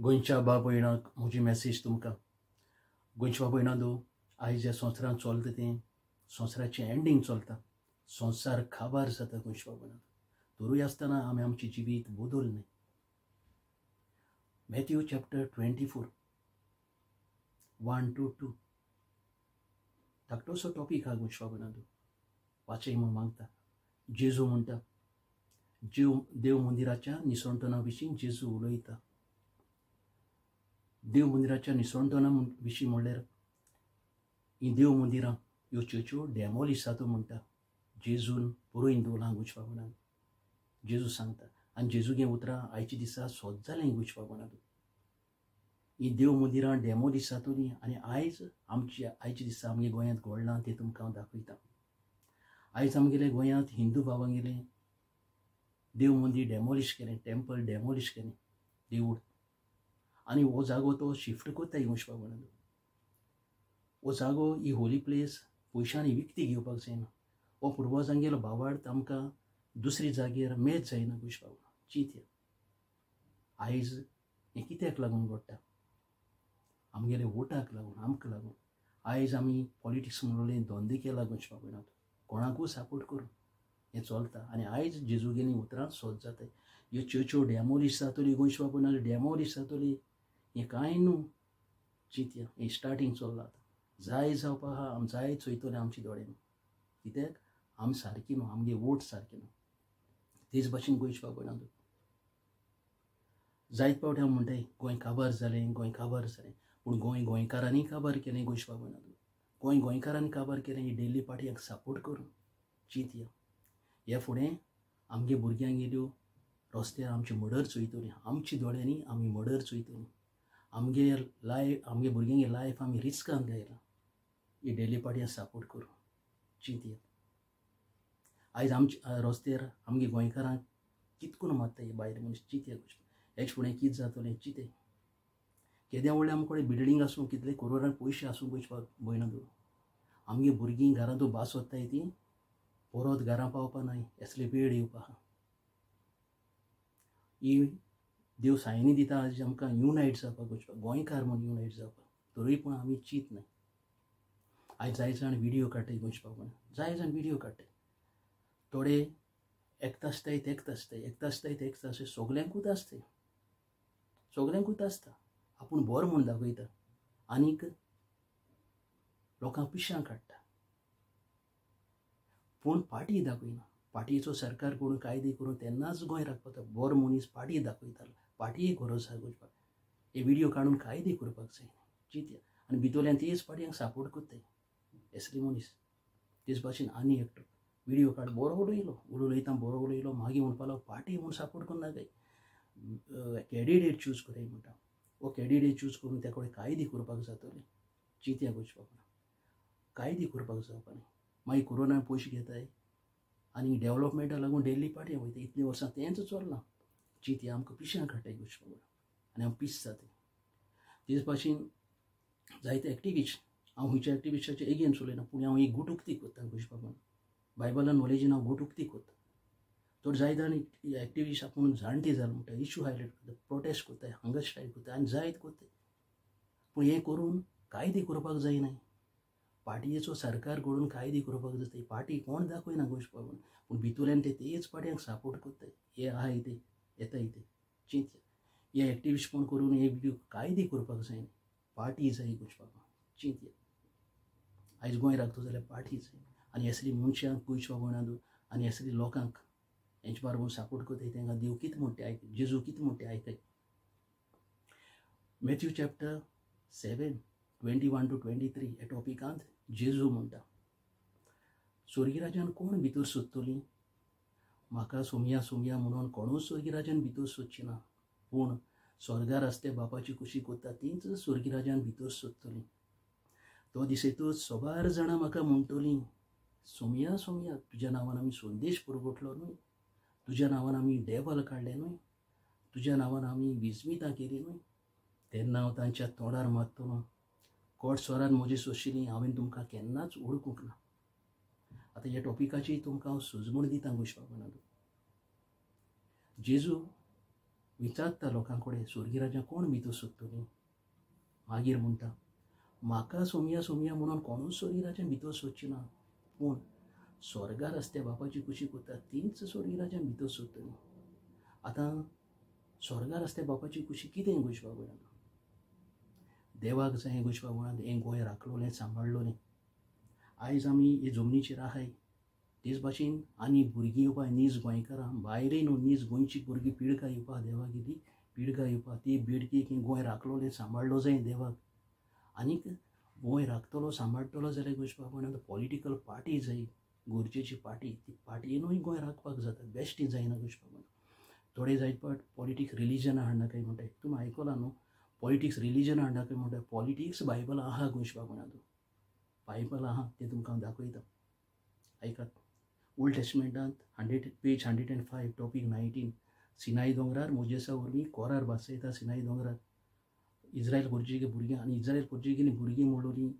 गोंयच्या बाब भयणांक म्हजी मॅसेज तुमकां. गोंयच्या बाब भयणांनो, आयज ह्या संवसारांत चलता तें संवसाराचें एंडींग चलता. संवसार काबार जाता गोंयच्या बाब भयणांनो. तरूय आसतना आमी आमचें जिवीत बदललें. मॅथ्यू चॅप्टर 24 1 to 2 धाकटोसो टॉपीक हा गोंयच्या बाब भयणांनो. वाचय म्हूण मागता. जेजू म्हणटा, देव मंदिराच्या निसणटना विशीं जेजू उलयता. देव मंदिराच्या निसणटना विशीं म्हणल्यार ही देव मंदिरां ह्यो चर्च्यो डॅमॉलिश जाता म्हणटा जेजून बरोवन दवरलां गोंयच्या बाब भयणांनो. जेजू सांगता आनी जेजूगे उतरां आयच्या दिसा सोद जालें गोंयच्या बाब भयणांनो. ही देव मंदिरां डॅमॉलिश जातलीं आनी आयच्या दिसा आमगे गोंयांत घडलां तें तुमकां हांव दाखयतां. आयज आमगेले गोंयांत हिंदू भावांगेलें देव मंदिर डॅमॉलिश केलें, टेंपल डॅमॉलिश केलें, देवूळ. आनी हो जागो तो शिफ्ट कोत्ताय गोंयच्या बाब भयणांनो. हो जागो ही होली प्लेस पयशांनी विकती घेवपाक जायना. हो पुर्वजांगेलो भावार्थ आमकां दुसरी जाग्यार मेळच जायना गोंयच्या बाब भयणांनो. चिंत आयज हें कित्याक लागून घडटा? आमगेले वोटाक लागून, आमकां लागून. आयज आमी पॉलिटिक्स म्हणलें धंदे केला गोंयच्या बाब भयणांनो. कोणाकूय सपोर्ट करून हें चलता आनी आयज जेजूगेलीं उतरां सोद जाताय. ह्यो चर्च्यो डॅमॉलिश जातली गोंयच्या बाब भयणांनो, डॅमॉलिश जातली. हें कांय न्हू. चिंतया, हें स्टार्टींग चल्लां आतां. जाय जावपा आहा, आमी जाय चोयतले आमच्या दोळ्यान. कित्याक आमी सारकी न्हू, आमगे वोट सारके न्हू. तेच भाशेन गोंयच्या बाब भयणांनो, जायत पावटी हांव म्हणटाय गोंय काबार जालें, गोंय काबार जालें. पूण गोंय गोंयकारांनी काबार केलें गोंयच्या बाब भयणांनो. गोंय गोंयकारांनी काबार केलें ही डेली पार्टयांक सपोर्ट करून. चिंतया, ह्या फुडें आमगे भुरग्यांक येयल्यो रस्त्यार आमचे मर्डर चोयतलीं. आमच्या दोळ्यांनी आमी मर्डर चोयतलीं. आमगे भुरग्यांगे लायफ आमी रिस्कान घायला ही डेली पार्टयांक सपोर्ट करून. चिंतया, आयज आमच्या रस्त्यार आमगे गोंयकारांक कितकून मारताय भायले मनीस. चिंतया, हेच फुडें कितें जातलें चिंतय. केद्या व्हडलें आमचे कडेन बिल्डींग आसूं, कितले करोडान पयशे आसूं गोंयच्या बाब भयणांनो, आमगे भुरगीं घरांतू भास वताय तीं परत घरा पावपा नाय, असले वेळ येवपा आहा. ही देव सायनी दिता आज आमकां युनायट जावपाक गोंयच्या गोंयकार म्हूण युनायट जावपाक. तरूय पूण आमी चिंत नाय. आयज जाय जाण व्हिडियो काडटाय गोंयच्या बाब भयणांनो, जाय जाण व्हिडियो काडटाय. थोडे एकता आसताय तेकता आसताय, एकता आसताय तेकता आसताय. सगल्यांकूच आसताय, सगल्यांकूच आसता. आपूण बरो म्हूण दाखयता आनीक लोकांक पिश्यां काडटा. पूण पाटी दाखयना. पाटयेचो सरकार करून कायदे करून तेन्नाच गोंय राखता. बरो मनीस पाटी दाखयतालो. पाटयेक गरज आहा गोंयच्या. हे व्हिडियो काडून कायदे करपाक जाय. चिंतया, आनी भितरल्यान तेच पाटयांक सपोर्ट करताय असले मनीस. तेच भाशेन आनी एकटो व्हिडियो काड बरो उलयता बरो उलयलो, मागीर म्हणपा लागलो पाटी म्हूण सपोर्ट करना काय, कॅन्डिडेट चूज कराय म्हणटा. हो कॅन्डिडेट चूज करून त्या कडेन कायदे करपाक जातले. चिंतया गोंयच्या बाब, कायदे करपाक जावपा न्ही. मागीर कोरोनान पयशे घेताय आनी डेव्हलपमेंटा लागून डेली पाटया वयता. इतले वर्सां तेंच चल्लां. चिंतया, आमकां पिश्यां काडटाय गोंयच्या बाब आनी हांव पीस जाताय. तेच भाशेन जायते एक्टिविस्ट, हांव खंयच्या एक्टिविस्टाचे एगेन्स्ट उलयना, पूण हांव एक गूट उक्ती कोत्ता गोंयच्या बाबा. बायबलान नॉलेजीन हांव गूट उक्ती कोत्ता. तर जाय जाण एक्टिविस्ट आपूण जाणटे जाल म्हणटा, इश्यू हायलायट करता, प्रोटेस्ट कोत्ताय, हंगर स्ट्रायक कोत्ताय आनी जायत कोत्ताय. पूण हें करून कायदे करपाक जायनाय. पाटयेचो सरकार करून कायदे करपाक जाताय. पाटी कोण दाखयना गोंयच्या बाबा, पूण भितरल्यान तेच पाटयांक सपोर्ट कोत्ताय. हे आहाय ते येताय ते. चिंतया, हे एक्टिविस्ट कोण करून हे व्हिडियो कायदे करपाक जायना. पाटी जाय गोंयच्या बाबा. चिंतया, आयज गोंय राखता जाल्यार पाटी जाय. आनी असली मनशांक गोंयच्या बाब भयणांनो आनी असली लोकांक हेंचे बाराबर सपोर्ट करताय तांकां देव कितें म्हणटा आयकय, जेजू कितें म्हणटा आयकय. मॅथ्यू चॅप्टर 7 21 to 23 ह्या टॉपिकांत जेजू म्हणटा, स्वर्गीराज्यान कोण भितर सोदतलीं? म्हाका सोमया सोमया म्हणून कोणूच स्वर्गीराज्यान भितर सोदची ना. पूण स्वर्गार आसते बापाची कुशी कोत्ता तींच स्वर्गीराज्यान भितर सोदतलीं. तो दीस येतूच सोबार जाणां म्हाका म्हणटलीं, सोमया सोमया, तुज्या नांवान आमी संदेश पुरगटलो न्हय, तुज्या नांवान आमी डेबल काडले न्हय, तुज्या नांवान आमी विस्मितां केलीं न्हय. तेन्ना हांव तांच्या तोंडार मारतलों, कोट स्वरान म्हजी सोंशिल्लीं हांवें तुमकां केन्नाच वळखूंक ना. आतां ह्या टॉपिकाची तुमकां हांव सुजमण दितां गोंयच्या बाब भयणांनो. जेजू विचारता लोकां कडेन स्वर्गीराजा कोण भितर सोदतली. मागीर म्हणटा म्हाका सोमया सोमया म्हणून कोणूच स्वर्गीराजान भितर सोदची ना, पूण स्वर्गार आसत्या बापाची कुशी करता तीच स्वर्गीराजान भितर सोदतली. आतां स्वर्गार आसत्या बापाची कुशी कितें गोंयच्या बाबा देवाक जाय गोंयच्या बाबा हें गोंय राखलोलें सांबाळलोलें. आयज आमी हे जमनीचेर आहाय तेच भाशेन आनी भुरगीं येवपा नीज गोंयकारां भायरय न्हू नीज गोंयची भुरगीं पिळगां येवपा देवा गेली पिळगां येवपा ती बेडकीक गोंय राखलोलें सांबाळलो जाय देवाक. आनीक गोंय राखतलो सांबाळटलो जाल्यार गोंयच्या बाबा पॉलिटिकल पार्टी जाय गरजेची पार्टी. ती पार्टयेनूय गोंय राखपाक जाता बेश्टी जायना गोंयच्या बाबा. थोडे जायत पाट पॉलिटिक्स रिलीजन हाडनाकाय म्हणटाय. तुमी आयकलां न्हू पॉलिटिक्स रिलीजन हाडनाकाय म्हणटाय. पॉलिटिक्स बायबलां आहा गोंयच्या बाबा बायबल आहा तें तुमकां हांव दाखयता. आयकात ओल्ड टेस्टमेंटांत 100 पेज 105 टॉपीक 19 सिनाय दोंगरार मोजेसा वरवीं कोरार भासयता. सिनाय दोंगरार इस्रायल भुरगीं भुरगीं आनी इस्रायल भुरगीं भुरगीं म्हणलोली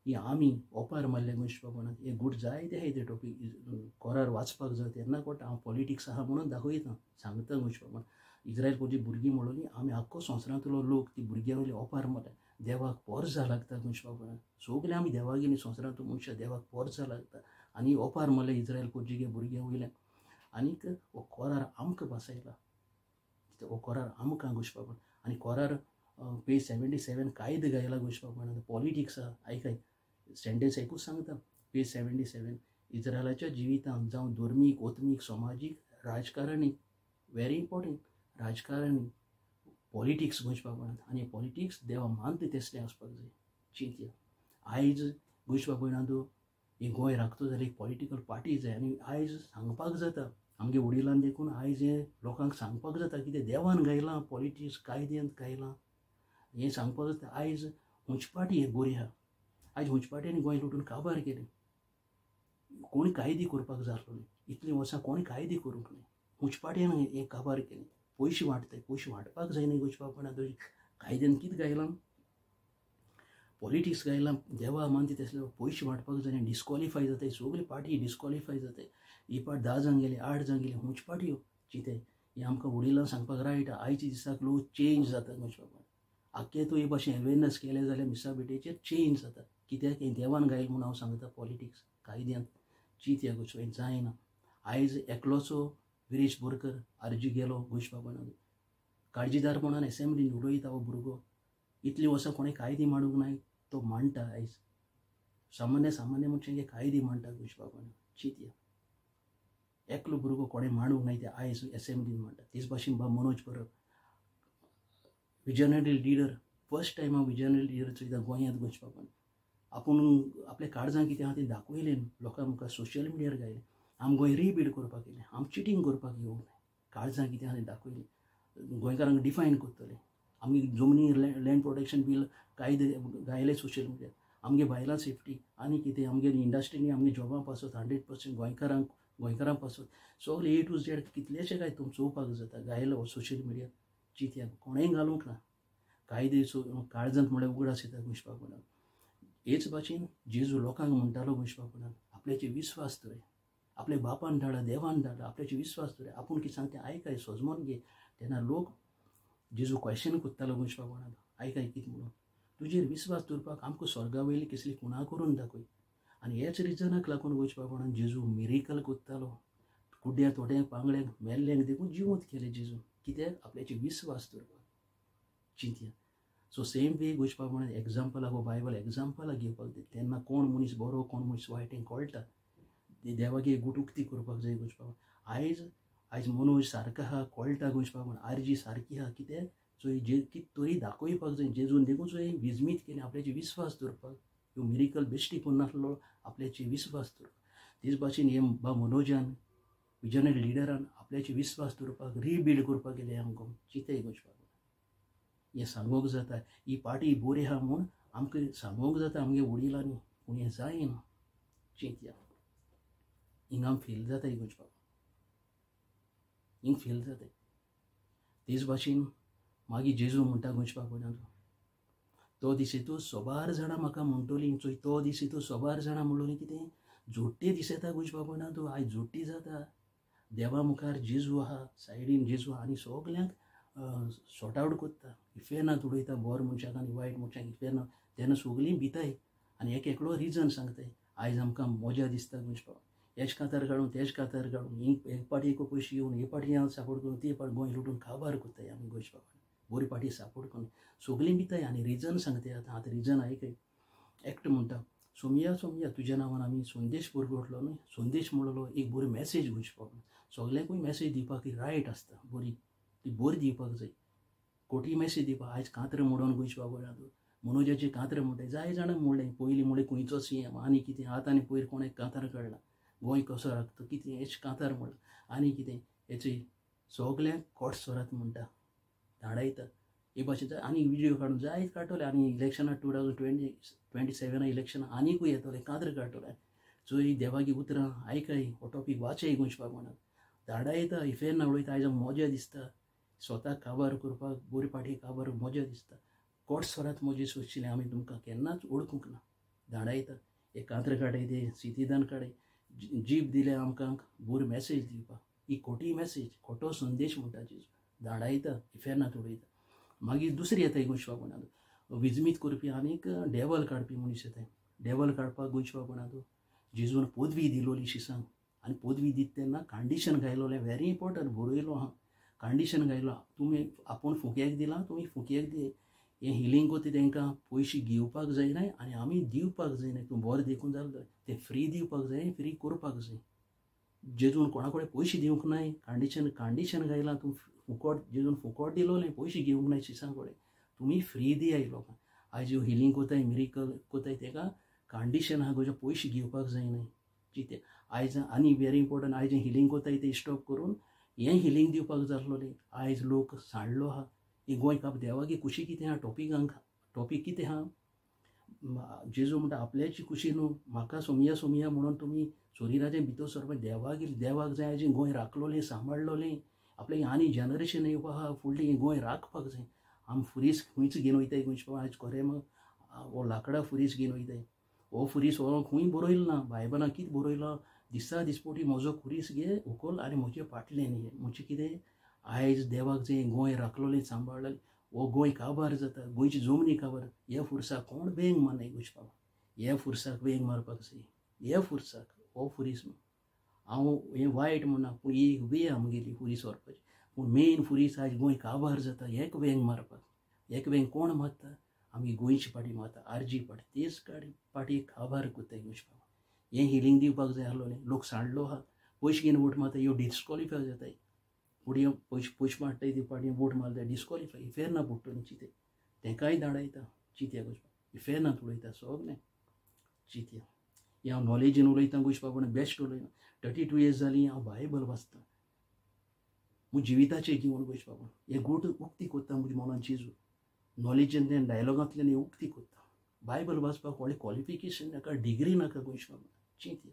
ही आमी ओपार मारले गोंयच्या बाबा. हे गूड जायते आहाय ते टॉपीक कोरार वाचपाक जाय तेन्ना कोटा हांव पॉलिटिक्स आहा म्हणून दाखयता सांगता गोंयच्या बाबा. इस्रायल भुरगीं म्हणलोली आमी आख्खो संवसारांतलो लोक ती भुरग्यां वयले ओपार मारले देवाक पोरजा लागता गोंयच्या बाबा. सगळे आमी देवा गेली संवसारांतलो मनशां देवाक पोरजा लागता आनी ओपार मारले इस्रायल भुरग्यां वयल्यान. आनीक हो कोरार आमकां भासयला हो कोरार आमकां गोंयच्या बाबा. आनी कोरार पेज 77 कायद गायला गोंयच्या बाबा. पॉलिटिक्स आहा आयकाय सेंटेन्स एकूच सांगता पेज 77 इस्रायलाच्या जिवितांत जावं धर्मीक ओतमीक समाजीक राजकारणी व्हेरी इम्पॉर्टंट राजकारणी पॉलिटिक्स गोंयच्या बाबा. आनी पॉलिटिक्स देवा मानता तेसलें आसपाक जाय. चिंतया आयज गोंयच्या बाबा हें गोंय राखता जाल्यार एक पॉलिटिकल पार्टी जाय. आनी आयज सांगपाक जाता आमगे वडिलांक देखून आयज हें लोकांक सांगपाक जाता कितें देवान गायलां पॉलिटिक्स कायद्यांत गायलां हें सांगपाक जाता. आयज मुन्सिपाल्टी हें बरी आहा. आयज मुन्सिपाल्टीनी गोंय लुटून काबार केलें. कोणी कायदे करपाक जाय आसलोलें इतलीं वर्सां कोणी कायदे करूंक ना. मुन्सिपाल्टीन हें काबार केलें. पयशे वांटताय पयशे वांटपाक जायना गोंयच्या बाबा. कायद्यान कितें गायलां पॉलिटिक्स गायलां देवा मानता तेसले पयशे वांटपाक जायना. डिस्कॉलिफाय जाताय सगळी पार्टी डिस्कॉलिफाय जाताय. ही पार्ट 10 जावन गेले 8 जावन गेले मुन्सिपाल्टी चिंताय हें आमकां वडिलांक सांगपाक रायट. आयच्या दिसाक लोक चेंज जाता गोंयच्या बाबा. आख्खे तो हे भाशेन अवेरनस केलें जाल्यार मिसा बेटेचेर चेंज जाता. कित्याक हें देवान गायलें म्हणून हांव सांगता पॉलिटिक्स कायद्यांत चिंतया गोंयच्या हें जायना. आयज एकलोचो विरेश बोरकर आर्जी गेलो गोंयच्या बाबा काळजीदारपणान एसेंब्लीन उलयता हो भुरगो. इतलीं वर्सां कोणें कायदे मांडूंक नाय तो मांडटा. आयज सामान्य मनशांचे कायदे मांडटा गोंयच्या बाबा. चिंतया एकलो भुरगो कोणें मांडूंक नाय ते आयज एसेंब्लीन मांडटा. तेच भाशेन मनोज परब विजनरी लिडर फर्स्ट टायम हांव विजनरी लिडर चयता गोंयांत गोंयच्या बाबा. आपूण आपल्या काळजांत कितें आहा तें दाखयलें लोकां मुखार सोशल मिडियार घायलें. आम गोंय रिबिल्ड करपाक येयलें आम चिटींग करपाक येवंक नाय. काळजांत कितें आहा तें दाखयलें गोंयकारांक डिफायन करतले. आमी जमनी लँड प्रोटेक्शन बील कायदे गायले सोशल मिडियार. आमगे बायलां सेफ्टी आनी कितें आमगे इंडस्ट्रीनी आमगे जॉबां पासत 100% गोंयकारांक पासत सगळे A to Z कितलेशे काय तुम चोवपाक जाता गायलो सोशल मिडियार. चिंतया कोणेंय घालूंक ना कायदे काळजांत म्हळ्यार उगडास येता गोंयच्या बाबा. हेच भाशेन जेजू लोकांक म्हणटालो गोंयच्या बाबा आपल्याचे विस्वास धर आपल्या बापान धाडा देवान धाडा आपल्याचे विस्वास धर आपूण कितें सांगता आयकाय सोजमोन घे. तेन्ना लोक जेजू क्वेश्चन कोत्तालो गोंयच्या बाबा आयकाय कितें म्हणून तुजेर विस्वास दवरपाक आमकां स्वर्गा वयली कसली खुणा करून दाखय. आनी हेच रिजनाक लागून गोंयच्या बाबा जेजू मिरेकल कोत्तालो. कुड्ड्या थोड्यांक पांगड्यांक मेल्ल्यांक देखून जिवंत केलें जेजू कित्याक आपल्याचे विस्वास दवरपाक. चिंतया सो सेम वे गोंयच्या बाबा एग्जाम्पलाक हो बायबल एग्जाम्पलाक घेवपाक जाय. तेन्ना कोण मनीस बरो कोण मनीस वायट हें कळटा. देवागे गुटुक्ती करपाक जाय गोंयच्या बाबा. आयज मनोज सारको आहा कळटा गोंयच्या बाबा. आर्जी सारकी आहा कित्याक चोय कितें तरी दाखोवपाक जाय. जेजून देखून चोय विजमीत केलें आपल्याचे विस्वास दवरपाक. ह्यो मिरेकल बेश्टी करून नासलो आपल्याचे विस्वास दवरपाक. तेच भाशेन हे मनोजान विजनरी लिडरान आपल्याचे विस्वास दवरपाक रिबिल्ड करपाक गेले आमकां चिंताय गोंयच्या बाबा. हें सांगूंक जाता ही पार्टी बरी आहा म्हूण आमकां सांगूंक जाता आमगे वडिलांनी पूण हें जायना. चिंतया हिंगा फेल जाताय गोंयच्या बाबा हिंग फेल जाताय. तेच भाशेन मागीर जेजू म्हणटा गोंयच्या बाबा तो दीस येतो सोबार जाणां म्हाका म्हणटलीं चोय तो दीस येतो सोबार जाणां म्हणलोली कितें जोडटे दीस येता गोंयच्या बाबा तूं आयज जोडटी जाता. देवा मुखार जेजू आहा सायडीन जेजू आनी सगल्यांक सॉर्ट आवट करता इफेनांत उडयता बोर मनशाक आनी वायट मनशाक इफेना तेन्ना सगळीं भिताय आनी एक एकलो रिजन सांगताय आयज आमकां मजा दिसता गोंयचपाव हेच कांतार काडून तेज कांतार काडून एक पार्टीक पयशे घेवन हे पार्टी हांव सपोर्ट करून ते पार्टी गोंय लुटून काबार करताय आमी गोंयचपाव बरी पार्टी सपोर्ट करून सगळीं भिताय आनी रिजन सांगताय आतां रिजन आयकय एकटो म्हणटा सोमया सोमया तुज्या नांवान आमी संदेश बरोवटलो न्हय संदेश म्हणलो एक बरी मॅसेज गोंयचपाव सगळ्यांकूय मॅसेज दिवपाक रायट आसता बरी ती बरी दिवपाक जाय खोटी मॅसेज दिवपाक आयज कांत्र मोडोन गोंयचपाव मनोजाचे कांत्र म्हणटाय जाय जाणांक म्हणलें पयलीं म्हणलें खंयचो सीएम आनी कितें आतां आनी पयर कोणें कांतार काडला गोंय कसो राखता कितें हेच कांतार म्हणला आनी कितें हेचे सगळ्यांक कोट सोरात म्हणटा धाडायता हे भाशेन आनी विडियो काडून जायत काडटले आनी इलेक्शनां 2027 इलेक्शनां आनीकूय येतले कांत्र काडटले चोय देवागी उतरां आयकाय हो टॉपीक वाचय गोंयचपाक म्हणून धाडायता इफेर उडयता आयज मजा दिसता स्वताक काबार करपाक बरी पाटी काबार मजा दिसता कोट सोरात मजा सोदशिल्लें आमी तुमकां केन्नाच ओळखूंक ना धाडायता एक कांत्र काडय ते सिटीदान काडय जीप दिले आमकां बरी मॅसेज दिवपाक ही खोटी मॅसेज खोटो संदेश म्हणटा जेजू धाडायता इफेरनांत उडयता मागीर दुसरी येताय गोंयचपाक म्हणून विजमीत करपी आनीक डेवल काडपी मनीस येताय डेवल काडपाक गोंयचपाक म्हणून जेजून पदवी दिलोली शिसांक आनी पदवी दिता तेन्ना कंडिशन घायलोलें व्हेरी इम्पॉर्टंट बरयलो हां कंडिशन घायलो तुमी आपूण फुक्याक दिलां तुमी फुक्याक दी हें हिलींग कोता तांकां पयशे घेवपाक जायना आनी आमी दिवपाक जायना तूं बरें देखून जालें तें फ्री दिवपाक जाय फ्री करपाक जाय जेजून कोणा कडेन पयशे दिवंक नाय कंडिशन घायलां तूं फुकट जेजून फुकट दिलोलें पयशे घेवंक नाय शिसां कडेन तुमी फ्री दियाय लोकांक आयज ह्यो हिलींग कोताय मिरेकल कोताय ताका कंडिशन आहा गोंयचे पयशे घेवपाक जायना चितें आयज आनी व्हेरी इम्पॉर्टंट आयज हिलींग कोताय ते स्टॉप करून हें हिलींग दिवपाक जाल्लोलें आयज लोक सांडलो आहा ही गोंय काब देवागी खुशी कितें आहा टॉपीक कितें आहा जेजू म्हणटा आपल्याची खुशी न्हू म्हाका सोमया सोमया म्हणून तुमी शरिराचें भितर सरपा देवाक जाय आयज गोंय राखलोलें सांबाळलोलें आपलें आनी जनरेशन येवपा आहा फुडलीं हें गोंय राखपाक जाय आमी फुरीस खंयच घेवन वयताय गोंयचे आयज खरें हो लांकडां फुरीस घेवन वयताय हो फुरीस हो खंय बरयलो ना बायबलां कितें बरयलो दिसा दिसपोटी म्हजो खुरीस घे उखल आनी म्हजे फाटल्यान घे म्हणजे कितें आयज देवाक जाय गोंय राखलोलें सांबाळलें हो गोंय काबार जाता गोंयची जमनी काबार ह्या फुरसाक कोण बेंग मारनाय गोंयचपाक ह्या फुरसाक बेंग मारपाक जाय ह्या फुरसाक हो फुरीस हांव हें वायट म्हणना पूण एक वे आमगेली फुरीस व्हरपाची पूण मेन फुरीस आयज गोंय काबार जाता एक बेंग मारपाक एक बेंग कोण मारता आमी गोंयची पाटी मारता आरजी पाटी तेच पाटी काबार कोत्ताय गोंयचपाक हें हिलींग दिवपाक जाय आसलोलें लोक सांडलो आहा पयशे घेवन वोट मारता ह्यो डिस्कॉलिफाय जाताय फुडें पयशे मारताय ती पाटी वोट मारताय डिस्कॉलिफाय इफेरना पडटलीं चितें तेंकाय धाडायता चित्या गोंयचपाक इफेरनांत उडयता सगलें चित्या हें हांव नॉलेजीन उलयता गोंयचपाक पूण बेस्ट उलयना 32 इयर्स जालीं हांव बायबल वाचतां म्हज्या जिविताचें जिवन गोंयचपाक हें गोट उक्ती कोत्ता म्हज्या मनान जेजू नॉलेजीन तें डायलॉगांतल्यान हें उक्ती कोत्ता बायबल वाचपाक व्हडलें क्वॉलिफिकेशन नाका डिग्री नाका गोंयचपाक चिंत्या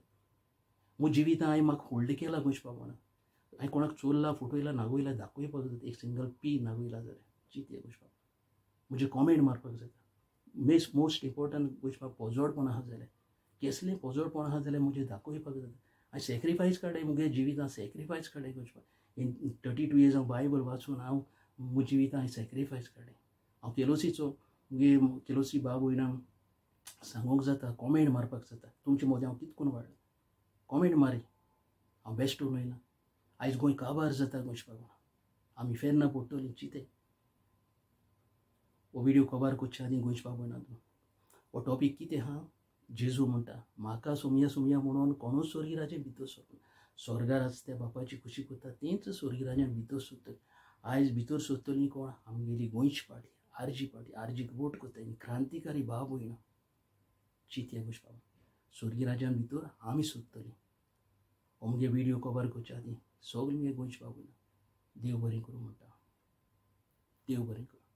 म्हज्या जिवितां हांवें म्हाका होल्ड केला गोंयचपाक म्हणून हांवें कोणाक चोरला फुटयला नागोयला दाखोवपाक जाता एक सिंगल पी नागोयला जाल्यार चिंत्या गोंयचपाक म्हजे कॉमेंट मारपाक जाता मोस्ट इम्पॉर्टंट गोंयचपाक पोजोडपण आहा जाल्यार कसलें पोजोडपण आहा जाल्यार म्हजें दाखोवपाक जाता हांवें सॅक्रिफायस काडय म्हगे जिवितांत सॅक्रिफायस काडय गोंयचपाक 32 इयर्स हांव बायबल वाचून हांव म्हज्या जिवितांत हांवें सॅक्रिफायस काडय हांव केलोसीचो मुगे केलोसी बाब भयणांक सांगूंक जाता कॉमेंट मारपाक जाता तुमचे मदें हांव कितकून वाडला कॉमेंट मारी हांव बेस्ट उलयना आयज गोंय काबार जाता गोंयचपाक आमी फेरना पडटलीं चितें हो विडियो कवर करचे आनी गोंयचपाक म्हणून हो टॉपीक कितें आहा जेजू म्हणटा म्हाका सोमया सोमया म्हणून कोणूच स्वर्गिराज्यान भितर सरना स्वर्गार आसता त्या बापाची खुशी करता तेंच स्वर्गिराज्यान भितर सरतलीं आयज भितर सरतलीं कोण आमगेली गोंयची पाटी आरजीक वोट करता क्रांतिकारी बाब भयणां चिंत्या गोंयचपाक स्वर्गिराज्यान भितर आमी सरतलीं हो मुगे विडियो कवर करचे आनी सगळीं गोंयचपाक भयणां देव बरें करूं म्हणटा देव बरें करूं.